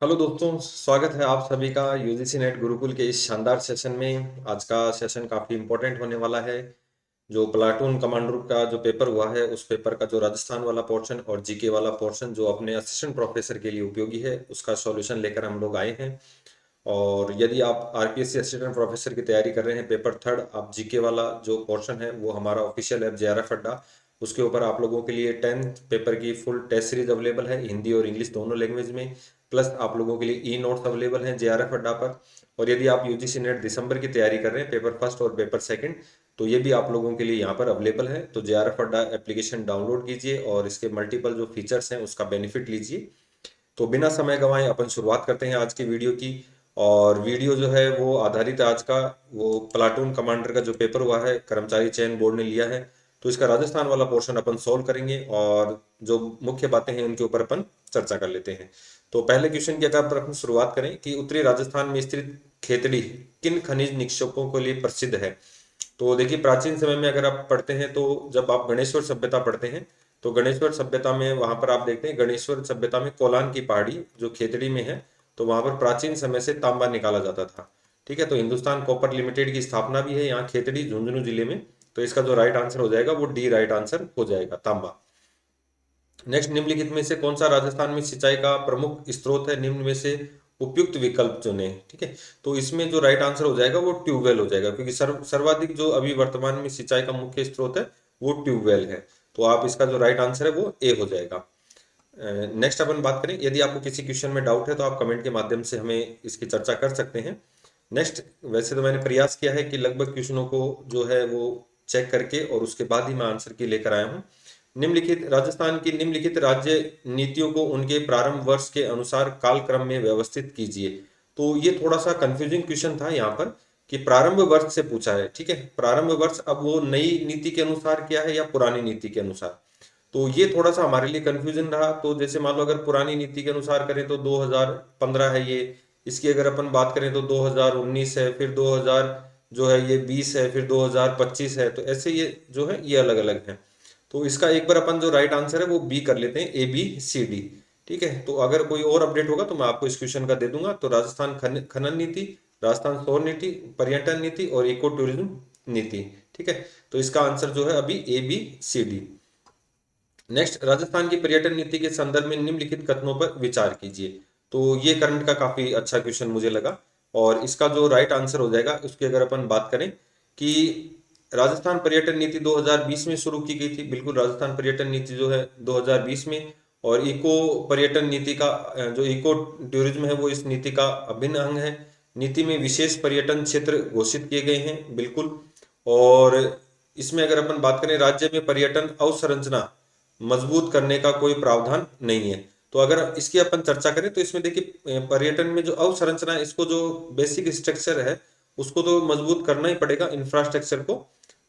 Hello दोस्तों, स्वागत है आप सभी का यूजीसी नेट गुरुकुल के इस शानदार सेशन में। आज का सेशन काफ़ी इम्पोर्टेंट होने वाला है। जो प्लाटून कमांडर का जो पेपर हुआ है, उस पेपर का जो राजस्थान वाला पोर्शन और जीके वाला पोर्शन जो अपने असिस्टेंट प्रोफेसर के लिए उपयोगी है, उसका सॉल्यूशन लेकर हम लोग आए हैं। और यदि आप आरपीएससी असिस्टेंट प्रोफेसर की तैयारी कर रहे हैं, पेपर थर्ड, आप जीके वाला जो पोर्शन है वो हमारा ऑफिशियल ऐप जेआरएफ अड्डा, उसके ऊपर आप लोगों के लिए 10th पेपर की फुल टेस्ट सीरीज अवेलेबल है, हिंदी और इंग्लिश दोनों लैंग्वेज में। प्लस आप लोगों के लिए ई नोट्स अवेलेबल हैं जेआरएफ अड्डा पर। और यदि आप यूजीसी नेट दिसंबर की तैयारी कर रहे हैं, पेपर फर्स्ट और पेपर सेकंड, तो ये भी आप लोगों के लिए यहाँ पर अवेलेबल है। तो जेआरएफ अड्डा एप्लीकेशन डाउनलोड कीजिए और इसके मल्टीपल जो फीचर्स हैं उसका बेनिफिट लीजिए। तो बिना समय गंवाए अपन शुरुआत करते हैं आज की वीडियो की। और वीडियो जो है वो आधारित है आज का वो प्लाटून कमांडर का जो पेपर हुआ है, कर्मचारी चयन बोर्ड ने लिया है। तो इसका राजस्थान वाला पोर्शन अपन सोल्व करेंगे और जो मुख्य बातें हैं उनके ऊपर अपन चर्चा कर लेते हैं। तो पहले क्वेश्चन की अगर अपन शुरुआत करें कि उत्तरी राजस्थान में स्थित खेतड़ी किन खनिज निक्षेपों के लिए प्रसिद्ध है। तो देखिए, प्राचीन समय में अगर आप पढ़ते हैं तो जब आप गणेश्वर सभ्यता पढ़ते हैं, तो गणेश्वर सभ्यता में वहां पर आप देखते हैं, गणेश्वर सभ्यता में कोलान की पहाड़ी जो खेतड़ी में है, तो वहां पर प्राचीन समय से तांबा निकाला जाता था। ठीक है, तो हिंदुस्तान कॉपर लिमिटेड की स्थापना भी है यहाँ खेतड़ी झुंझुनू जिले में। तो इसका जो राइट आंसर हो जाएगा वो डी राइट आंसर हो जाएगा, तांबा। नेक्स्ट, निम्नलिखित में से कौन सा राजस्थान में सिंचाई का प्रमुख स्रोत है, निम्न में से उपयुक्त विकल्प चुने। ठीक है, तो इसमें जो राइट आंसर हो जाएगा वो ट्यूबवेल हो जाएगा, क्योंकि सर्वाधिक जो अभी वर्तमान में सिंचाई का मुख्य स्रोत है वो ट्यूबवेल है। तो आप इसका जो राइट आंसर है वो ए हो जाएगा। नेक्स्ट अपन बात करें, यदि आपको किसी क्वेश्चन में डाउट है तो आप कमेंट के माध्यम से हमें इसकी चर्चा कर सकते हैं। नेक्स्ट, वैसे तो मैंने प्रयास किया है कि लगभग क्वेश्चनों को जो है वो चेक करके और उसके बाद ही मैं आंसर की लेकर आया हूँ। निम्नलिखित राजस्थान की निम्नलिखित राज्य नीतियों को उनके प्रारंभ वर्ष के अनुसार कालक्रम में व्यवस्थित कीजिए। तो ये थोड़ा सा कंफ्यूजिंग क्वेश्चन था यहाँ पर कि प्रारंभ वर्ष से पूछा है। ठीक है, प्रारंभ वर्ष अब वो नई नीति के अनुसार किया है या पुरानी नीति के अनुसार, तो ये थोड़ा सा हमारे लिए कंफ्यूजन रहा। तो जैसे मान लो अगर पुरानी नीति के अनुसार करें तो 2015 है ये, इसकी अगर अपन बात करें तो 2019 है, फिर 2000 जो है ये 20 है, फिर 2025 है, तो ऐसे ये जो है ये अलग अलग है। तो इसका एक बार अपन जो राइट आंसर है वो बी कर लेते हैं, ए बी सी डी। ठीक है, तो अगर कोई और अपडेट होगा तो मैं आपको इस क्वेश्चन का दे दूंगा। तो राजस्थान खनन नीति, राजस्थान सौर नीति, पर्यटन नीति और इको टूरिज्म नीति। ठीक है, तो इसका आंसर जो है अभी A B C D. Next, Rajasthan की पर्यटन नीति के संदर्भ में निम्नलिखित कथनों पर विचार कीजिए। तो ये करंट का काफी अच्छा क्वेश्चन मुझे लगा। और इसका जो राइट आंसर हो जाएगा उसकी अगर अपन बात करें कि राजस्थान पर्यटन नीति 2020 में शुरू की गई थी। बिल्कुल, राजस्थान पर्यटन नीति जो है 2020 में। और इको पर्यटन नीति का जो इको टूरिज्म है वो इस नीति का अभिन्न अंग है। नीति में विशेष पर्यटन क्षेत्र घोषित किए गए हैं, बिल्कुल। और इसमें अगर अपन बात करें, राज्य में पर्यटन अवसंरचना मजबूत करने का कोई प्रावधान नहीं है। तो अगर इसकी अपन चर्चा करें तो इसमें देखिए, पर्यटन में जो अवसंरचना है, इसको जो बेसिक स्ट्रक्चर है उसको तो मजबूत करना ही पड़ेगा, इंफ्रास्ट्रक्चर को।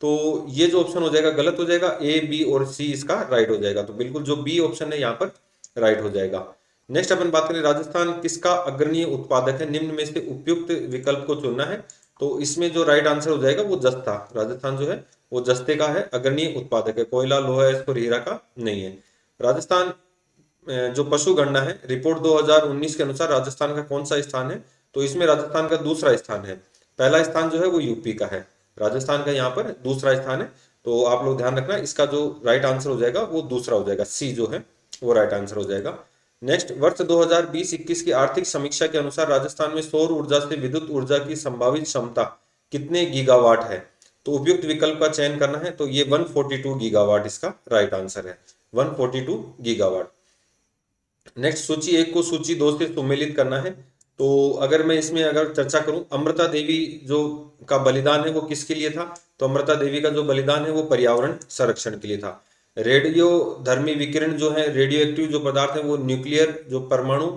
तो ये जो ऑप्शन हो जाएगा गलत हो जाएगा, ए बी और सी इसका राइट हो जाएगा। तो बिल्कुल जो बी ऑप्शन है यहाँ पर राइट हो जाएगा। नेक्स्ट अपन बात करें, राजस्थान किसका अग्रणीय उत्पादक है, निम्न में से उपयुक्त विकल्प को चुनना है। तो इसमें जो राइट आंसर हो जाएगा वो जस्ता, राजस्थान जो है वो जस्ते का है, अग्रणीय उत्पादक है। कोयला, लोहा, इस्पात, हीरा का नहीं है। राजस्थान जो पशु गणना है, रिपोर्ट 2019 के अनुसार राजस्थान का कौन सा स्थान है। तो इसमें राजस्थान का दूसरा स्थान है। पहला स्थान जो है वो यूपी का है, राजस्थान का यहाँ पर दूसरा स्थान है। तो आप लोग ध्यान रखना, इसका जो राइट आंसर हो जाएगा वो दूसरा हो जाएगा, सी जो है वो राइट आंसर हो जाएगा। नेक्स्ट, वर्ष 2020-21 की आर्थिक समीक्षा के अनुसार राजस्थान में सौर ऊर्जा से विद्युत ऊर्जा की संभावित क्षमता कितने गीगावाट है। तो उपयुक्त विकल्प का चयन करना है। तो ये 142 गीगावाट इसका राइट आंसर है, 142 गीगावाट। नेक्स्ट, सूची एक को सूची दो से सुमेलित करना है। तो अगर मैं इसमें अगर चर्चा करूं, अमृता देवी जो का बलिदान है वो किसके लिए था। तो अमृता देवी का जो बलिदान है वो पर्यावरण संरक्षण के लिए था। रेडियो धर्मी विकिरण जो है, रेडियो एक्टिव जो पदार्थ है वो न्यूक्लियर जो परमाणु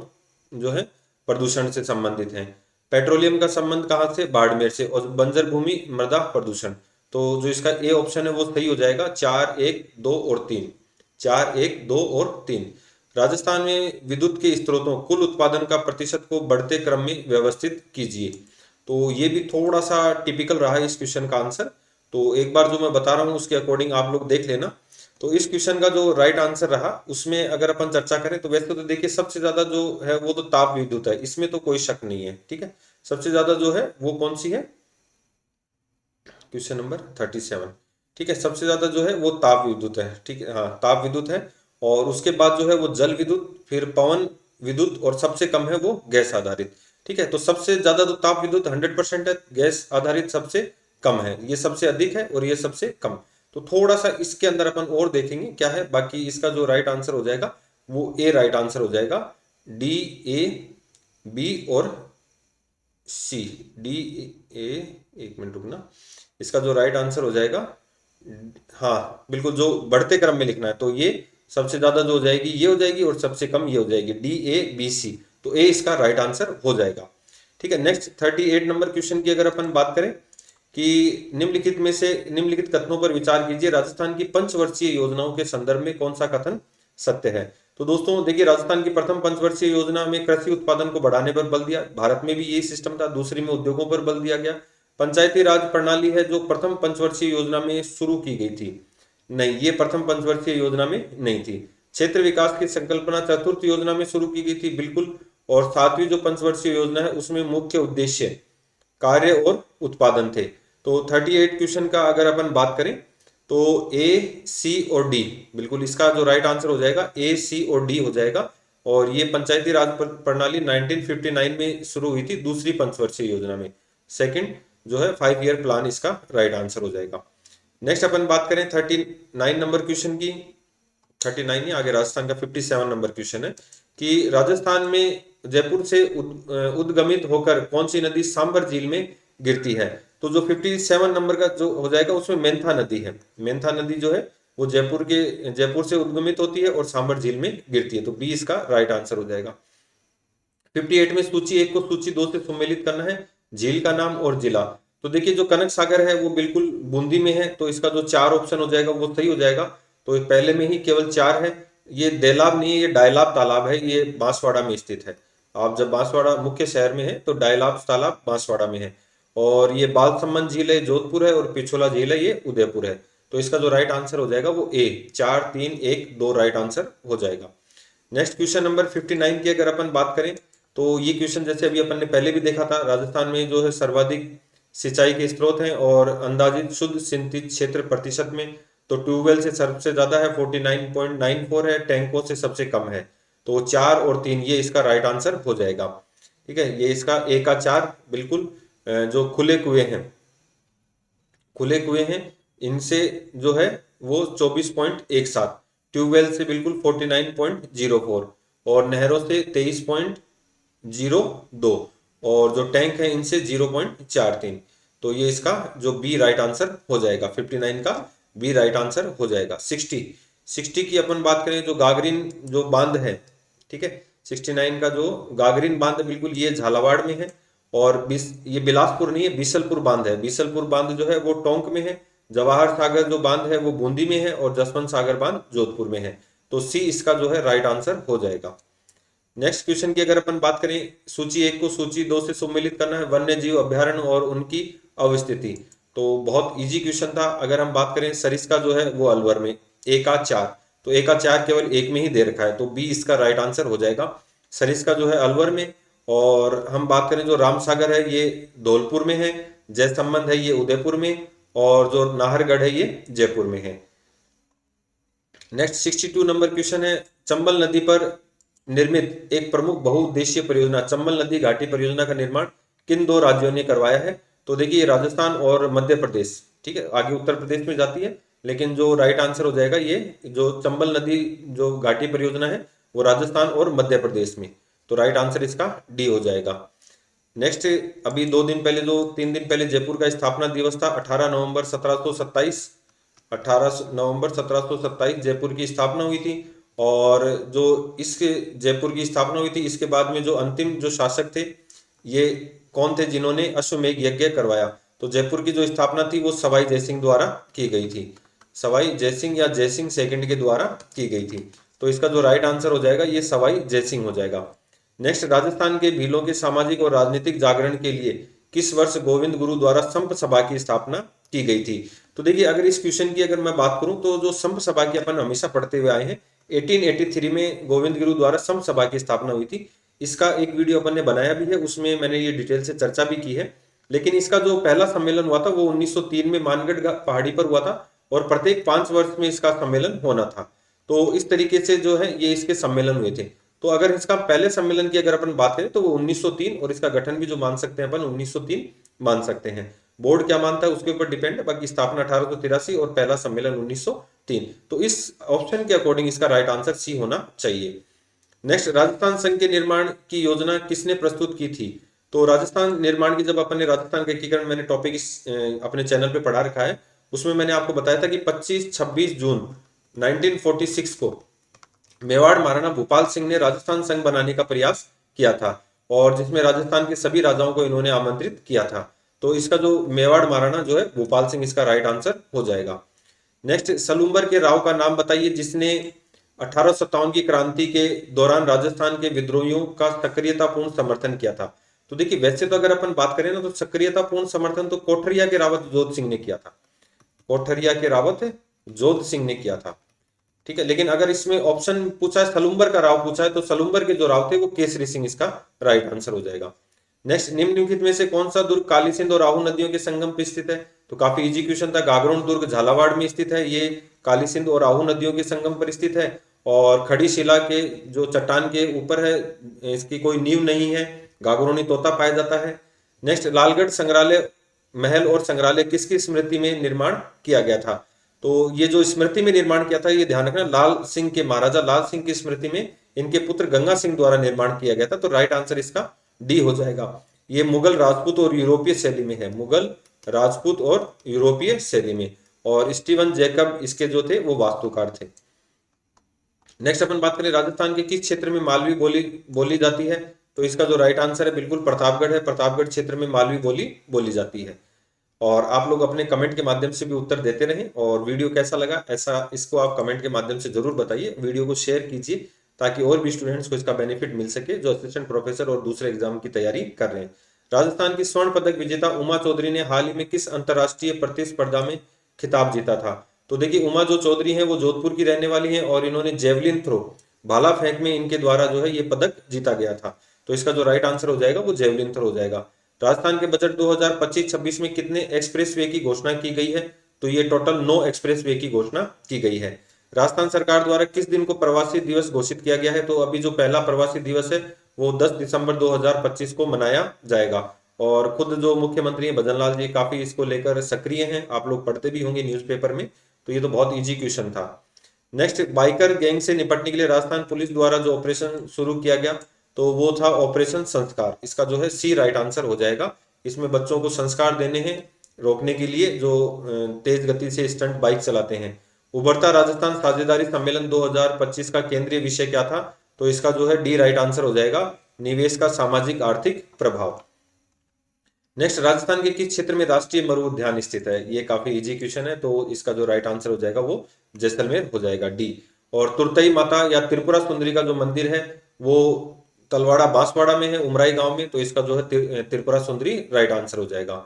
जो है प्रदूषण से संबंधित है। पेट्रोलियम का संबंध कहाँ से, बाड़मेर से। और बंजर भूमि मृदा प्रदूषण। तो जो इसका ए ऑप्शन है वो सही हो जाएगा, 4, 1, 2 और 3। 4, 1, 2 और 3। राजस्थान में विद्युत के स्रोतों कुल उत्पादन का प्रतिशत को बढ़ते क्रम में व्यवस्थित कीजिए। तो ये भी थोड़ा सा टिपिकल रहा है इस क्वेश्चन का आंसर। तो एक बार जो मैं बता रहा हूँ उसके अकॉर्डिंग आप लोग देख लेना। तो इस क्वेश्चन का जो राइट आंसर रहा उसमें अगर अपन चर्चा करें तो वैसे तो देखिए सबसे ज्यादा जो है वो तो ताप विद्युत है, इसमें तो कोई शक नहीं है। ठीक है, सबसे ज्यादा जो है वो कौन सी है, क्वेश्चन नंबर 37। ठीक है, सबसे ज्यादा जो है वो ताप विद्युत है। ठीक है, हाँ ताप विद्युत है। और उसके बाद जो है वो जल विद्युत, फिर पवन विद्युत, और सबसे कम है वो गैस आधारित। ठीक है, तो सबसे ज्यादा तो ताप विद्युत 100% है, गैस आधारित सबसे कम है, ये सबसे अधिक है और ये सबसे कम। तो थोड़ा सा इसके अंदर अपन और देखेंगे क्या है, बाकी इसका जो राइट आंसर हो जाएगा वो ए राइट आंसर हो जाएगा, डी, ए, बी और सी। डी, ए, एक मिनट रुकना, इसका जो राइट आंसर हो जाएगा, हाँ बिल्कुल, जो बढ़ते क्रम में लिखना है तो ये सबसे ज्यादा जो हो जाएगी ये हो जाएगी और सबसे कम ये हो जाएगी, डी, ए, बी, सी। तो ए इसका राइट आंसर हो जाएगा। ठीक है, नेक्स्ट 38 नंबर क्वेश्चन की अगर अपन बात करें कि निम्नलिखित में से निम्नलिखित कथनों पर विचार कीजिए, राजस्थान की पंचवर्षीय योजनाओं के संदर्भ में कौन सा कथन सत्य है। तो दोस्तों देखिए, राजस्थान की प्रथम पंचवर्षीय योजना में कृषि उत्पादन को बढ़ाने पर बल दिया, भारत में भी यही सिस्टम था। दूसरी में उद्योगों पर बल दिया गया। पंचायती राज प्रणाली है जो प्रथम पंचवर्षीय योजना में शुरू की गई थी, नहीं ये प्रथम पंचवर्षीय योजना में नहीं थी। क्षेत्र विकास की संकल्पना चतुर्थ योजना में शुरू की गई थी, बिल्कुल। और सातवीं जो पंचवर्षीय योजना है उसमें मुख्य उद्देश्य कार्य और उत्पादन थे। तो 38 क्वेश्चन का अगर अपन बात करें तो ए, सी और डी, बिल्कुल इसका जो राइट आंसर हो जाएगा ए, सी और डी हो जाएगा। और ये पंचायती राज प्रणाली 1959 में शुरू हुई थी, दूसरी पंचवर्षीय योजना में, सेकंड जो है 5 ईयर प्लान इसका राइट आंसर हो जाएगा। नेक्स्ट अपन बात करें 39 नंबर क्वेश्चन की, 39 नहीं, आगे राजस्थान का 57 नंबर क्वेश्चन है कि राजस्थान में जयपुर से उद्गमित होकर कौन सी नदी सांबर झील में गिरती है। तो जो 57 नंबर का जो हो जाएगा उसमें मेंथा नदी है। मेंथा नदी जो है वो जयपुर से उद्गमित होती है और सांबर झील में गिरती है, तो बी इसका राइट आंसर हो जाएगा। 58 में सूची 1 को सूची 2 से सुमेलित करना है, झील का नाम और जिला। तो देखिए जो कनक सागर है वो बिल्कुल बूंदी में है, तो इसका जो 4 ऑप्शन हो जाएगा वो सही हो जाएगा। तो पहले में ही केवल 4 है। ये देलाब नहीं है, ये डायलाब तालाब है, ये बांसवाड़ा में स्थित है। आप जब बांसवाड़ा मुख्य शहर में है तो डायलाब तालाब बांसवाड़ा में है। और ये बालसमंद झील है जोधपुर है, और पिछोला झील है ये उदयपुर है। तो इसका जो राइट आंसर हो जाएगा वो ए, 4, 3, 1, 2 राइट आंसर हो जाएगा। नेक्स्ट क्वेश्चन नंबर 59 की अगर अपन बात करें तो ये क्वेश्चन जैसे अभी अपन ने पहले भी देखा था, राजस्थान में जो है सर्वाधिक सिंचाई के स्रोत हैं और अंदाजित शुद्ध सिंचित क्षेत्र प्रतिशत में, तो ट्यूबवेल से सबसे ज्यादा है 49.94 है, टैंकों से सबसे कम है। तो 4 और 3 ये इसका राइट आंसर हो जाएगा। ठीक है, ये इसका ए का 4 बिल्कुल। जो खुले कुएं हैं, खुले कुएं हैं इनसे जो है वो 24.17, ट्यूबवेल से बिल्कुल 49.04, और नहरों से 23.02, और जो टैंक है इनसे 0.43। तो ये इसका जो बी राइट आंसर हो जाएगा, 59 का बी राइट आंसर हो जाएगा। 60 की अपन बात करें, जो गागरीन जो बांध है, ठीक है, 69 का जो गागरीन बांध है बिल्कुल ये झालावाड़ में है। और ये बिलासपुर नहीं है, बीसलपुर बांध है। बीसलपुर बांध जो है वो टोंक में है। जवाहर सागर जो बांध है वो बूंदी में है, और जसवंत सागर बांध जोधपुर में है। तो सी इसका जो है राइट आंसर हो जाएगा। नेक्स्ट क्वेश्चन की अगर अपन बात करें, सूची 1 को सूची 2 से सम्मिलित करना है, वन्य जीव अभ्यारण्य और उनकी अवस्थिति। तो बहुत इजी क्वेश्चन था। अगर हम बात करें सरिस्का जो है वो अलवर में, ए का 4, तो ए का 4 केवल एक में ही दे रखा है, तो बी इसका राइट आंसर हो जाएगा। सरिस्का जो है अलवर में। और हम बात करें जो रामसागर है ये धौलपुर में है, जयसंबंध है ये उदयपुर में, और जो नाहरगढ़ है ये जयपुर में है। नेक्स्ट 62 नंबर क्वेश्चन है, चंबल नदी पर निर्मित एक प्रमुख बहुउद्देशीय परियोजना चंबल नदी घाटी परियोजना का निर्माण किन 2 राज्यों ने करवाया है। तो देखिए राजस्थान और मध्य प्रदेश, ठीक है, आगे उत्तर प्रदेश में जाती है, लेकिन जो राइट आंसर हो जाएगा ये जो चंबल नदी जो घाटी परियोजना है वो राजस्थान और मध्य प्रदेश में। तो राइट आंसर इसका डी हो जाएगा। नेक्स्ट, अभी 3 दिन पहले जयपुर का स्थापना दिवस था, 18 नवंबर 1727। 18 नवंबर 1727 जयपुर की स्थापना हुई थी। और जो इसके जयपुर की स्थापना हुई थी इसके बाद में जो अंतिम जो शासक थे ये कौन थे जिन्होंने अश्वमेध यज्ञ करवाया। तो जयपुर की जो स्थापना थी वो सवाई जयसिंह द्वारा की गई थी। सवाई जयसिंह या जयसिंह सेकंड के द्वारा की गई थी। तो इसका जो राइट आंसर हो जाएगा ये सवाई जयसिंह हो जाएगा। नेक्स्ट, राजस्थान के भीलों के सामाजिक और राजनीतिक जागरण के लिए किस वर्ष गोविंद गुरु द्वारा संप सभा की स्थापना की गई थी। तो देखिए अगर इस क्वेश्चन की अगर मैं बात करूं तो जो संप सभा की अपन हमेशा पढ़ते हुए आए हैं, 1883 में गोविंद गुरु द्वारा संप सभा की स्थापना हुई थी। इसका एक वीडियो अपन ने बनाया भी है, उसमें मैंने ये डिटेल से चर्चा भी की है। लेकिन इसका जो पहला सम्मेलन हुआ था वो 1903 में मानगढ़ पहाड़ी पर हुआ था, और प्रत्येक 5 वर्ष में इसका सम्मेलन होना था। तो इस तरीके से जो है ये इसके सम्मेलन हुए थे। तो अगर इसका पहले सम्मेलन की अगर अपन बात करें तो वो 1903, और इसका गठन भी जो मान सकते हैं अपन 1903 मान सकते हैं। बोर्ड क्या मानता है उसके ऊपर डिपेंड है, बाकी स्थापना 1883 और पहला सम्मेलन 1903। तो इस ऑप्शन के अकॉर्डिंग इसका राइट आंसर सी होना चाहिए। नेक्स्ट, राजस्थान संघ के निर्माण की योजना किसने प्रस्तुत की थी? तो राजस्थान निर्माण की जब अपन ने राजस्थान का एकीकरण मैंने टॉपिक अपने चैनल पे पढ़ा रखा है, उसमें मैंने आपको बताया था कि 25-26 जून 1946 को मेवाड़ महाराणा भूपाल सिंह ने राजस्थान संघ बनाने का प्रयास किया था, और जिसमें राजस्थान के सभी राजाओं को इन्होंने आमंत्रित किया था। तो इसका जो मेवाड़ महाराणा जो है भूपाल सिंह, इसका राइट आंसर हो जाएगा। नेक्स्ट, सलूम्बर के राव का नाम बताइए जिसने 1857 की क्रांति के दौरान राजस्थान के विद्रोहियों का सक्रियतापूर्ण समर्थन किया था। तो देखिए वैसे तो अगर अपन बात करें ना तो सक्रियतापूर्ण समर्थन तो कोठरिया के रावत जोध सिंह ने किया था, कोठरिया के रावत जोध सिंह ने किया था, ठीक है। लेकिन अगर इसमें ऑप्शन पूछा है सलूम्बर का राव पूछा है, तो सलूम्बर के जो राव थे वो केसरी सिंह इसका राइट आंसर हो जाएगा। नेक्स्ट, निम्नलिखित में से कौन सा दुर्ग काली सिंध और आहू नदियों के संगम पर स्थित है? तो काफी इजी क्वेश्चन था। गागरोन दुर्ग झालावाड़ में स्थित है, ये काली सिंध और आहू नदियों के संगम पर स्थित है, और खड़ी शिला के जो चट्टान के ऊपर है, इसकी कोई नींव नहीं है, गागरोनी तोता पाया जाता है। नेक्स्ट, लालगढ़ संग्रहालय महल और संग्रहालय किसकी स्मृति में निर्माण किया गया था? तो ये जो स्मृति में निर्माण किया था, ये ध्यान रखना, लाल सिंह के, महाराजा लाल सिंह की स्मृति में इनके पुत्र गंगा सिंह द्वारा निर्माण किया गया था। तो राइट आंसर इसका डी हो जाएगा। ये मुगल, राजपूत और यूरोपीय शैली में है, मुगल, राजपूत और यूरोपीय शैली में, और स्टीवन जैकब इसके जो थे वो वास्तुकार थे। नेक्स्ट अपन बात करें राजस्थान के किस क्षेत्र में मालवी बोली बोली जाती है? तो इसका जो राइट आंसर है बिल्कुल प्रतापगढ़ है, प्रतापगढ़ क्षेत्र में मालवी बोली बोली जाती है। और आप लोग अपने कमेंट के माध्यम से भी उत्तर देते रहें, और वीडियो कैसा लगा ऐसा इसको आप कमेंट के माध्यम से जरूर बताइए। वीडियो को शेयर कीजिए ताकि और भी स्टूडेंट्स को इसका बेनिफिट मिल सके जो असिस्टेंट प्रोफेसर और दूसरे एग्जाम की तैयारी कर रहे हैं। राजस्थान की स्वर्ण पदक विजेता उमा चौधरी ने हाल ही में किस अंतरराष्ट्रीय प्रतिस्पर्धा में खिताब जीता था? तो देखिए उमा जो चौधरी हैं वो जोधपुर की रहने वाली हैं, और इन्होंने जेवलिन थ्रो, भाला फेंक में इनके द्वारा जो है ये पदक जीता गया था। तो इसका जो राइट आंसर हो जाएगा वो जेवलिन थ्रो हो जाएगा। राजस्थान के बजट 2025-26 में कितने एक्सप्रेसवे की घोषणा की गई है? तो ये टोटल 9 एक्सप्रेसवे की घोषणा की गई है। राजस्थान सरकार द्वारा किस दिन को प्रवासी दिवस घोषित किया गया है? तो अभी जो पहला प्रवासी दिवस है वो 10 दिसंबर 2025 को मनाया जाएगा, और खुद जो मुख्यमंत्री हैं भजनलाल जी काफी इसको लेकर सक्रिय हैं, आप लोग पढ़ते भी होंगे न्यूज़पेपर में। तो ये तो बहुत इजी क्वेश्चन था। नेक्स्ट, बाइकर गैंग से निपटने के लिए राजस्थान पुलिस द्वारा जो ऑपरेशन शुरू किया गया तो वो था ऑपरेशन संस्कार, इसका जो है सी राइट आंसर हो जाएगा। इसमें बच्चों को संस्कार देने हैं रोकने के लिए जो तेज गति से स्टंट बाइक चलाते हैं। उभरता राजस्थान साझेदारी सम्मेलन 2025 का केंद्रीय विषय क्या था? तो इसका जो है डी राइट आंसर हो जाएगा, निवेश का सामाजिक आर्थिक प्रभाव। नेक्स्ट, राजस्थान के किस क्षेत्र में राष्ट्रीय मरु उद्यान स्थित है? ये काफी इजी क्वेश्चन है, तो इसका जो राइट आंसर हो जाएगा वो जैसलमेर हो जाएगा, डी। और तुरतई माता या त्रिपुरा सुंदरी का जो मंदिर है वो तलवाड़ा बांसवाड़ा में है, उमराई गांव में, तो इसका जो है त्रिपुरा सुंदरी राइट आंसर हो जाएगा।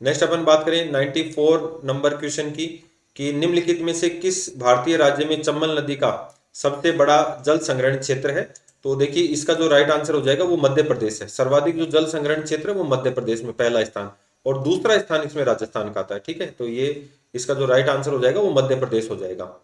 नेक्स्ट अपन बात करें 94 नंबर क्वेश्चन की, कि निम्नलिखित में से किस भारतीय राज्य में चंबल नदी का सबसे बड़ा जल संग्रहण क्षेत्र है? तो देखिए इसका जो राइट आंसर हो जाएगा वो मध्य प्रदेश है। सर्वाधिक जो जल संग्रहण क्षेत्र है वो मध्य प्रदेश में पहला स्थान, और दूसरा स्थान इसमें राजस्थान का आता है, ठीक है। तो ये इसका जो राइट आंसर हो जाएगा वो मध्य प्रदेश हो जाएगा।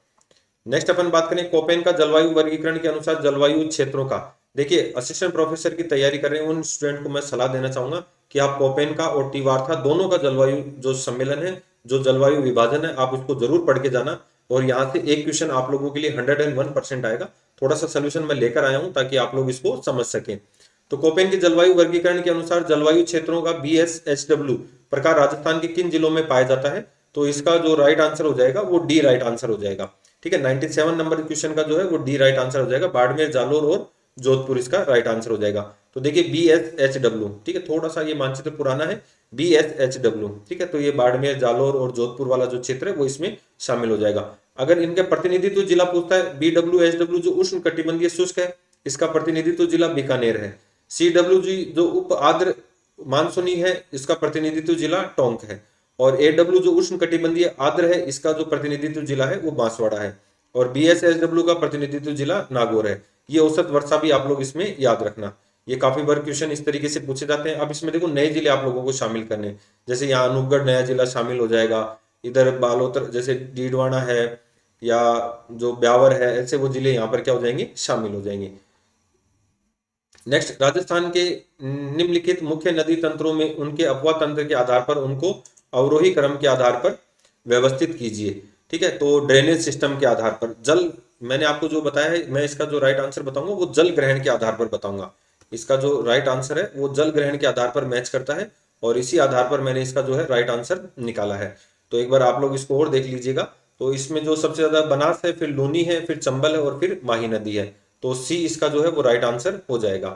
नेक्स्ट अपन बात करें कोपेन का जलवायु वर्गीकरण के अनुसार जलवायु क्षेत्रों का। देखिए असिस्टेंट प्रोफेसर की तैयारी कर रहे हैं उन स्टूडेंट को मैं सलाह देना चाहूंगा कि आप कोपेन का और टीवार्था दोनों का जलवायु जो सम्मेलन है, जो जलवायु विभाजन है, आप उसको जरूर पढ़ के जाना। और यहाँ से एक क्वेश्चन आप लोगों के लिए 101% आएगा। थोड़ा सा सोल्यूशन मैं लेकर आया हूं ताकि आप लोग इसको समझ सकें। तो कोपेन के जलवायु वर्गीकरण के अनुसार जलवायु क्षेत्रों का BSHW प्रकार राजस्थान के किन जिलों में पाया जाता है? तो इसका जो राइट आंसर हो जाएगा वो डी राइट आंसर हो जाएगा, ठीक है। 97 नंबर क्वेश्चन का जो है वो डी राइट आंसर हो जाएगा। बाड़मेर, जालोर और जोधपुर इसका राइट आंसर हो जाएगा। तो देखिए BSHW, ठीक है, थोड़ा सा ये मानचित्र पुराना है, BSHW, ठीक है। तो ये बाड़मेर, जालोर और जोधपुर वाला जो क्षेत्र है वो इसमें शामिल हो जाएगा। अगर इनके प्रतिनिधित्व जिला पूछता है, BWHW जो उष्ण कटिबंधीय शुष्क है, इसका प्रतिनिधित्व जिला बीकानेर है। CWG जो उप आर्द्र मानसूनी है, इसका प्रतिनिधित्व जिला टोंक है। और AW जो उष्ण कटिबंधीय आर्द्र है, इसका जो प्रतिनिधित्व जिला है वो बांसवाड़ा है। और BSSW का प्रतिनिधित्व जिला नागौर है। ये औसत वर्षा भी आप लोग इसमें याद रखना। ये काफी बार क्वेश्चन इस तरीके से पूछे जाते हैं। अब इसमें देखो नए जिले आप लोगों को शामिल करने हैं। जैसे यहाँ अनूपगढ़ नया जिला शामिल हो जाएगा, इधर बालोतर जैसे डीडवाना है या जो ब्यावर है, ऐसे वो जिले यहाँ पर क्या हो जाएंगे, शामिल हो जाएंगे। नेक्स्ट, राजस्थान के निम्नलिखित मुख्य नदी तंत्रों में उनके अपवाह तंत्र के आधार पर उनको अवरोही क्रम के आधार पर व्यवस्थित कीजिए। ठीक है, तो ड्रेनेज सिस्टम के आधार पर जल, मैंने आपको जो बताया है, मैं इसका जो राइट आंसर बताऊंगा वो जल ग्रहण के आधार पर बताऊंगा। इसका जो राइट आंसर है वो जल ग्रहण के आधार पर मैच करता है, और इसी आधार पर मैंने इसका जो है राइट आंसर निकाला है। तो एक बार आप लोग इसको और देख लीजिएगा। तो इसमें जो सबसे ज्यादा बनास है, फिर लूनी है, फिर चंबल है, और फिर माही नदी है। तो सी इसका जो है वो राइट आंसर हो जाएगा।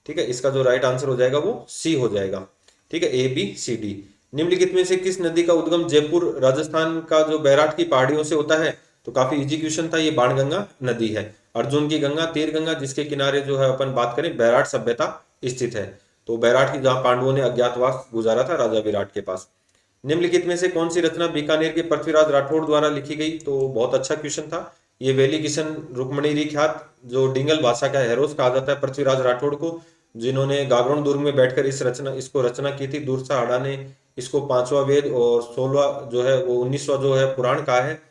ठीक है, इसका जो राइट आंसर हो जाएगा वो सी हो जाएगा। ठीक है, ABCD। निम्नलिखित में से किस नदी का उद्गम जयपुर राजस्थान का जो बैराट की पहाड़ियों से होता है? तो काफी इजी क्वेश्चन था, ये बाणगंगा नदी है। अर्जुन की गंगा, तीर गंगा, जिसके किनारे जो है अपन बात करें बैराट सभ्यता स्थित है। तो बैराट की जहां पांडवों ने अज्ञातवास गुजारा था राजा विराट के पास। निम्नलिखित में से कौन सी रचना बीकानेर के पृथ्वीराज राठौड़ द्वारा लिखी गई? तो बहुत अच्छा क्वेश्चन था ये। वेली किशन रुक्मणी ख्यात, जो डिंगल भाषा का हेरोस कहा जाता है पृथ्वीराज राठौड़ को, जिन्होंने गागरोन दुर्ग में बैठकर इसको रचना की थी। दूरसा हाड़ा ने इसको 5वां वेद और 16वां जो है वो 19वां जो है पुराण कहा है,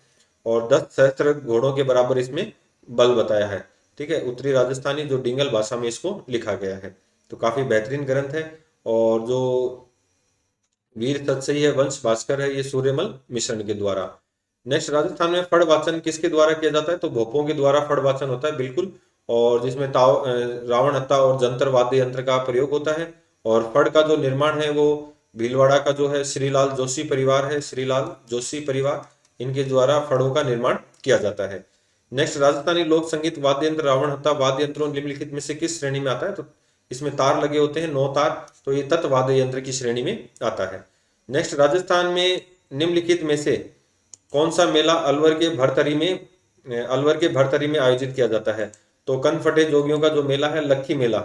और 10 सहस्त्र घोड़ों के बराबर इसमें बल बताया है। ठीक है, उत्तरी राजस्थानी जो डिंगल भाषा में इसको लिखा गया है। तो काफी बेहतरीन ग्रंथ है। और जो वीर तत्सई है, वंश भास्कर है, ये सूर्यमल मिश्रण के द्वारा। नेक्स्ट, राजस्थान में फड़ वाचन किसके द्वारा किया जाता है? तो भोपों के द्वारा फड़ वाचन होता है, बिल्कुल। और जिसमें रावण हत्ता और जंतर वाद्य यंत्र का प्रयोग होता है। और फड़ का जो निर्माण है वो भीलवाड़ा का जो है श्रीलाल जोशी परिवार है, श्रीलाल जोशी परिवार, इनके द्वारा फड़ों का निर्माण किया जाता है। नेक्स्ट, राजस्थानी लोक संगीत वाद्य यंत्र रावण हत्ता वाद्य यंत्रों निम्नलिखित में से किस श्रेणी में आता है? तो इसमें तार लगे होते हैं, 9 तार, तो ये तत् वाद्य यंत्र की श्रेणी में आता है। नेक्स्ट, राजस्थान में निम्नलिखित में से कौन सा मेला अलवर के भरतरी में आयोजित किया जाता है? तो कनफटे जोगियों का जो मेला है, लक्खी मेला।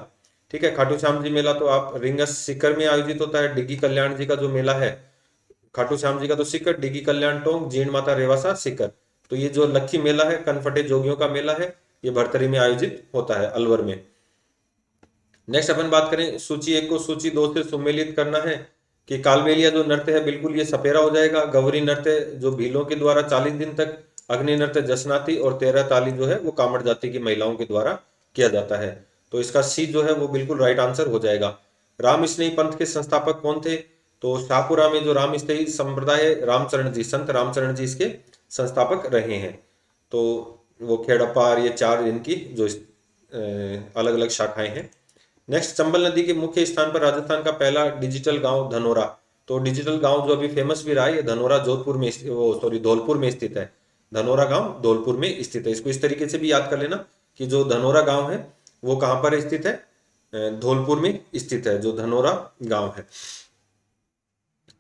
ठीक है, खाटू श्याम जी मेला तो आप रिंगस सीकर में आयोजित होता है। डिग्गी कल्याण जी का जो मेला है, खाटू श्याम जी का तो सीकर, डिग्गी कल्याण टोंक, जीण माता रेवासा सीकर। तो ये जो लक्खी मेला है, कनफटे जोगियों का मेला है, ये भरतरी में आयोजित होता है, अलवर में। नेक्स्ट अपन बात करें सूची 1 को सूची 2 से सुमेलित करना है कि कालबेलिया जो नृत्य है बिल्कुल ये सपेरा हो जाएगा। गौरी नृत्य जो भीलों के द्वारा 40 दिन तक, अग्नि नृत्य जसनाती, और 13 ताली जो है वो कामड़ जाति की महिलाओं के द्वारा किया जाता है। तो इसका सी जो है वो बिल्कुल राइट आंसर हो जाएगा। राम स्नेही पंथ के संस्थापक कौन थे? तो शाहपुरा में जो राम स्नेही संप्रदाय है, रामचरण जी, संत रामचरण जी इसके संस्थापक रहे हैं। तो वो खेड़प्पा, ये 4 इनकी जो अलग अलग शाखाएं हैं। नेक्स्ट, चंबल नदी के मुख्य स्थान पर राजस्थान का पहला डिजिटल गांव धनोरा। तो डिजिटल गांव जो अभी फेमस भी रहा है, ये धनोरा जोधपुर में धौलपुर में स्थित है। धनोरा गांव धौलपुर में स्थित है। इसको इस तरीके से भी याद कर लेना कि जो धनोरा गांव है वो कहां पर स्थित है? धौलपुर में स्थित है जो धनोरा गांव है।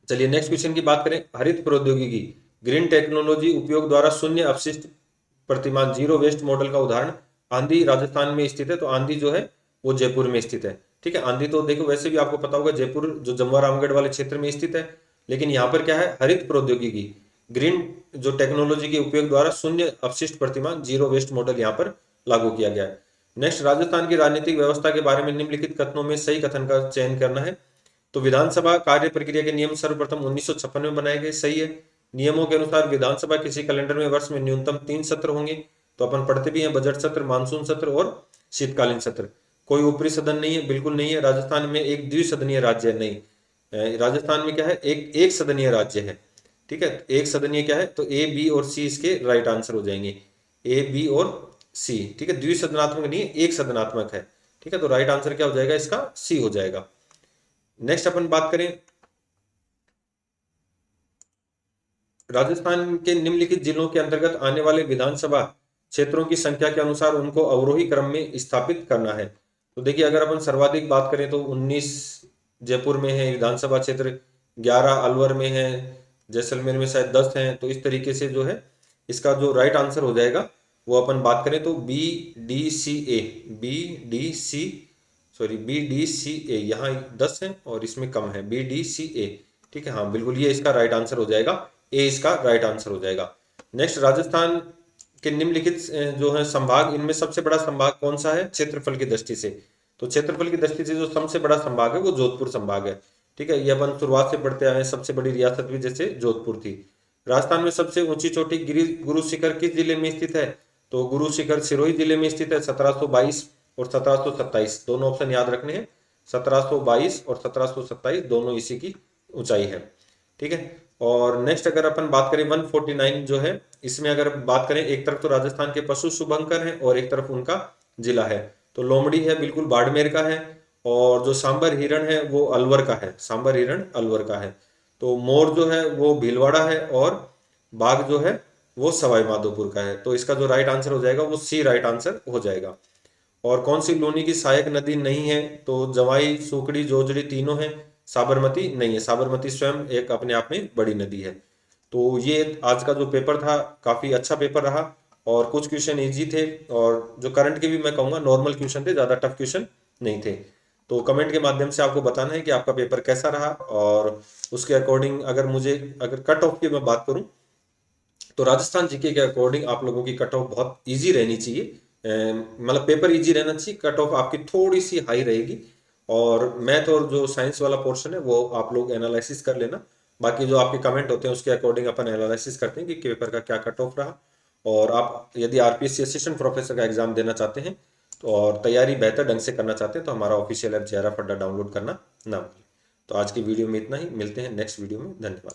चलिए नेक्स्ट क्वेश्चन की बात करें। हरित प्रौद्योगिकी ग्रीन टेक्नोलॉजी उपयोग द्वारा शून्य अपशिष्ट प्रतिमान जीरो वेस्ट मॉडल का उदाहरण आंधी राजस्थान में स्थित है। तो आंधी जो है वो जयपुर में स्थित है। ठीक है, आंधी तो देखो वैसे भी आपको पता होगा जयपुर जो जमवा रामगढ़ वाले क्षेत्र में स्थित है। लेकिन यहाँ पर क्या है? हरित प्रौद्योगिकी ग्रीन जो टेक्नोलॉजी के उपयोग द्वारा शून्य अपशिष्ट प्रतिमान जीरो वेस्ट मॉडल यहाँ पर लागू किया गया है। नेक्स्ट, राजस्थान की राजनीतिक व्यवस्था के बारे में निम्नलिखित कथनों में सही कथन का चयन करना है। तो विधानसभा कार्य प्रक्रिया के नियम सर्वप्रथम 1956 में बनाए गए, सही है। नियमों के अनुसार विधानसभा किसी कैलेंडर में वर्ष में न्यूनतम 3 सत्र होंगे। तो अपन पढ़ते भी हैं, बजट सत्र, मानसून सत्र और शीतकालीन सत्र। कोई ऊपरी सदन नहीं है, बिल्कुल नहीं है। राजस्थान में एक द्विसदनीय राज्य है, नहीं, राजस्थान में क्या है? एक सदनीय राज्य है। ठीक है, एक सदनीय क्या है? तो ए, बी और सी इसके राइट आंसर हो जाएंगे, ए, बी और सी। ठीक है, द्विसदनात्मक नहीं है, एक सदनात्मक है। ठीक है, तो राइट आंसर क्या हो जाएगा इसका? सी हो जाएगा। नेक्स्ट अपन बात करें, राजस्थान के निम्नलिखित जिलों के अंतर्गत आने वाले विधानसभा क्षेत्रों की संख्या के अनुसार उनको अवरोही क्रम में स्थापित करना है। तो देखिए, अगर अपन सर्वाधिक बात करें तो 19 जयपुर में है विधानसभा क्षेत्र, 11 अलवर में है, जैसलमेर में शायद 10 हैं। तो इस तरीके से जो है इसका जो राइट आंसर हो जाएगा वो अपन बात करें तो बी डी सी ए, यहाँ 10 है और इसमें कम है, बी डी सी ए। ठीक है, हाँ बिल्कुल ये इसका राइट आंसर हो जाएगा, ए इसका राइट आंसर हो जाएगा। नेक्स्ट, राजस्थान के निम्नलिखित जो है संभाग, इनमें सबसे बड़ा संभाग कौन सा है क्षेत्रफल की दृष्टि से? तो क्षेत्रफल की दृष्टि से जो सबसे बड़ा संभाग है वो जोधपुर संभाग है। ठीक है, ये अपन शुरुआत से पढ़ते आए हैं, सबसे बड़ी रियासत भी जैसे जोधपुर थी। राजस्थान में सबसे ऊंची चोटी गिरी गुरु शिखर किस जिले में स्थित है? तो गुरु शिखर सिरोही जिले में स्थित है, 1722 और 1727 दोनों ऑप्शन याद रखने हैं। 1722 और 1727 दोनों इसी की ऊंचाई है। ठीक है, और नेक्स्ट अगर अपन बात करें 149 जो है, इसमें अगर बात करें, एक तरफ तो राजस्थान के पशु शुभंकर है और एक तरफ उनका जिला है। तो लोमड़ी है बिल्कुल बाड़मेर का है, और जो सांबर हिरण है वो अलवर का है, सांबर हिरण अलवर का है। तो मोर जो है वो भीलवाड़ा है, और बाघ जो है वो सवाई माधोपुर का है। तो इसका जो राइट आंसर हो जाएगा वो सी राइट आंसर हो जाएगा। और कौन सी लूनी की सहायक नदी नहीं है? तो जवाई, सुकड़ी, जोजड़ी तीनों हैं, साबरमती नहीं है। साबरमती स्वयं एक अपने आप में बड़ी नदी है। तो ये आज का जो पेपर था काफी अच्छा पेपर रहा, और कुछ क्वेश्चन इजी थे, और जो करंट के भी मैं कहूँगा नॉर्मल क्वेश्चन थे, ज़्यादा टफ क्वेश्चन नहीं थे। तो कमेंट के माध्यम से आपको बताना है कि आपका पेपर कैसा रहा, और उसके अकॉर्डिंग अगर कट ऑफ की मैं बात करूं, तो राजस्थान जीके के अकॉर्डिंग आप लोगों की कट ऑफ बहुत इजी रहनी चाहिए। मतलब पेपर इजी रहना चाहिए, कट ऑफ आपकी थोड़ी सी हाई रहेगी। और मैथ और जो साइंस वाला पोर्शन है वो आप लोग एनालिसिस कर लेना। बाकी जो आपके कमेंट होते हैं उसके अकॉर्डिंग अपन एनालिसिस करते हैं कि पेपर का क्या कट ऑफ रहा। और आप यदि आरपीएससी असिस्टेंट प्रोफेसर का एग्जाम देना चाहते हैं तो, और तैयारी बेहतर ढंग से करना चाहते हैं, तो हमारा ऑफिशियल ऐप JRF अड्डा डाउनलोड करना ना भूलें। तो आज की वीडियो में इतना ही, मिलते हैं नेक्स्ट वीडियो में, धन्यवाद।